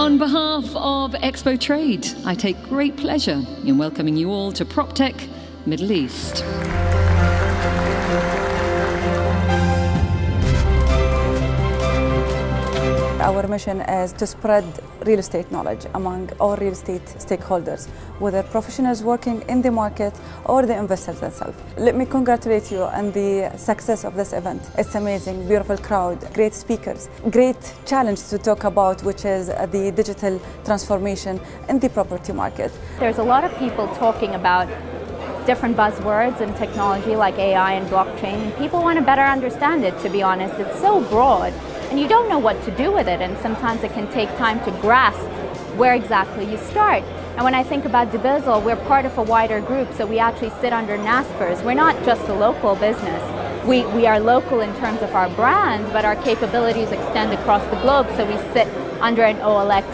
On behalf of Expo Trade, I take great pleasure in welcoming you all to PropTech Middle East. Our mission is to spread real estate knowledge among all real estate stakeholders, whether professionals working in the market or the investors themselves. Let me congratulate you on the success of this event. It's amazing, beautiful crowd, great speakers, great challenge to talk about, which is the digital transformation in the property market. There's a lot of people talking about different buzzwords and technology like AI and blockchain, and people want to better understand it, to be honest. It's so broad, and you don't know what to do with it, and sometimes it can take time to grasp where exactly you start. And when I think about Dubizzle, we're part of a wider group, so we actually sit under NASPERS. We're not just a local business. We are local in terms of our brand, but our capabilities extend across the globe, so we sit under an OLX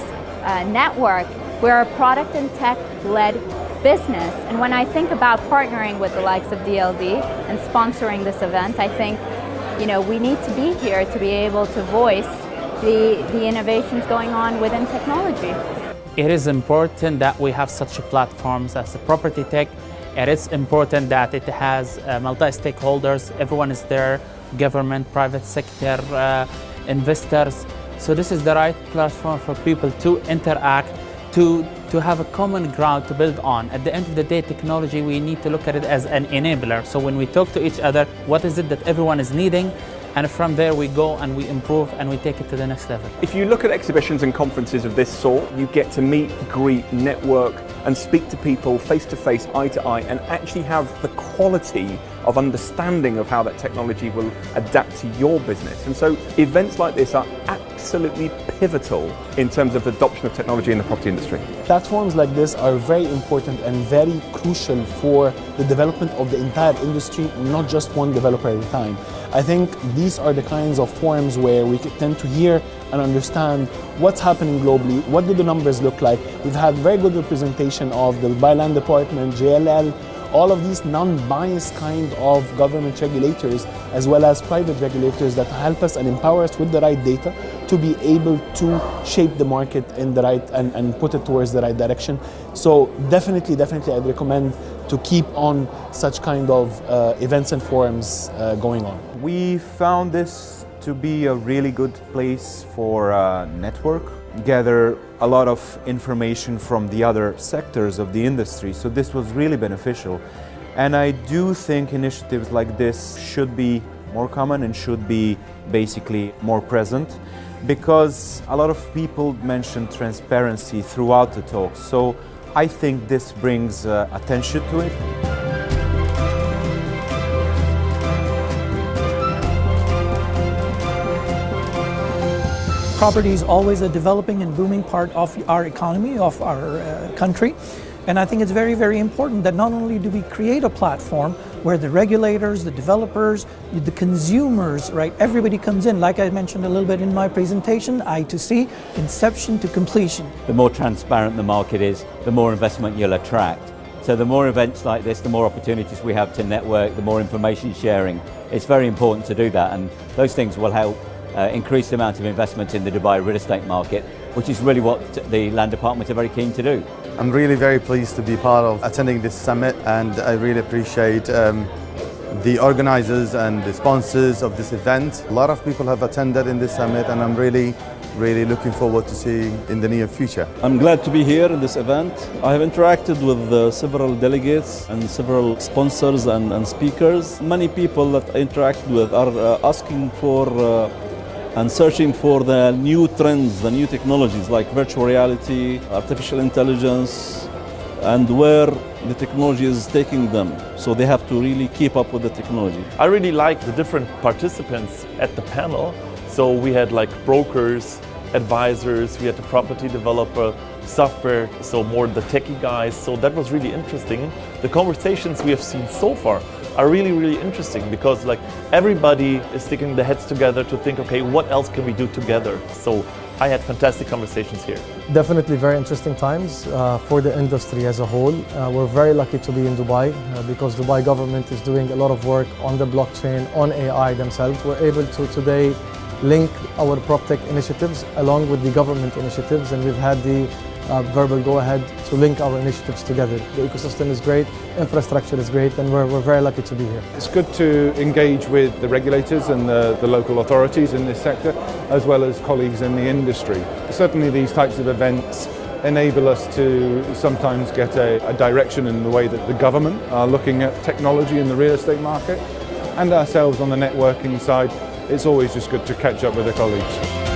network. We're a product and tech-led business, and when I think about partnering with the likes of DLD and sponsoring this event, I think we need to be here to be able to voice the innovations going on within technology. It is important that we have such platforms as the Property Tech. It is important that it has multi-stakeholders. Everyone is there, government, private sector, investors. So this is the right platform for people to interact, to have a common ground to build on. At the end of the day, technology, we need to look at it as an enabler. So when we talk to each other, what is it that everyone is needing? And from there we go and we improve and we take it to the next level. If you look at exhibitions and conferences of this sort, you get to meet, greet, network and speak to people face to face, eye to eye, and actually have the quality of understanding of how that technology will adapt to your business. And so events like this are absolutely pivotal in terms of the adoption of technology in the property industry. Platforms like this are very important and very crucial for the development of the entire industry, not just one developer at a time. I think these are the kinds of forums where we tend to hear and understand what's happening globally, what do the numbers look like. We've had very good representation of the Dubai Land Department, JLL, all of these non-biased kind of government regulators as well as private regulators that help us and empower us with the right data to be able to shape the market in the right and put it towards the right direction. So definitely I'd recommend to keep on such kind of events and forums going on. We found this to be a really good place for network, gather a lot of information from the other sectors of the industry. So this was really beneficial. And I do think initiatives like this should be more common and should be basically more present, because a lot of people mentioned transparency throughout the talk. So I think this brings attention to it. Property is always a developing and booming part of our economy, of our country. And I think it's very, very important that not only do we create a platform where the regulators, the developers, the consumers, right, everybody comes in, like I mentioned a little bit in my presentation, I2C, inception to completion. The more transparent the market is, the more investment you'll attract. So the more events like this, the more opportunities we have to network, the more information sharing. It's very important to do that, and those things will help increase the amount of investment in the Dubai real estate market, which is really what the Land Department are very keen to do. I'm really very pleased to be part of attending this summit, and I really appreciate the organizers and the sponsors of this event. A lot of people have attended in this summit, and I'm really looking forward to seeing in the near future. I'm glad to be here in this event. I have interacted with several delegates and several sponsors and speakers. Many people that I interact with are asking for and searching for the new trends, the new technologies like virtual reality, artificial intelligence, and where the technology is taking them. So they have to really keep up with the technology. I really like the different participants at the panel. So we had like brokers, advisors, we had the property developer, software, so more the techie guys. So that was really interesting. The conversations we have seen so far are really interesting, because like everybody is sticking their heads together to think, okay, what else can we do together? So I had fantastic conversations here. Definitely very interesting times for the industry as a whole. We're very lucky to be in Dubai because Dubai government is doing a lot of work on the blockchain, on AI themselves. We're able to today link our PropTech initiatives along with the government initiatives, and we've had the verbal go-ahead to link our initiatives together. The ecosystem is great, infrastructure is great, and we're very lucky to be here. It's good to engage with the regulators and the local authorities in this sector, as well as colleagues in the industry. Certainly these types of events enable us to sometimes get a direction in the way that the government are looking at technology in the real estate market, and ourselves on the networking side. It's always just good to catch up with the colleagues.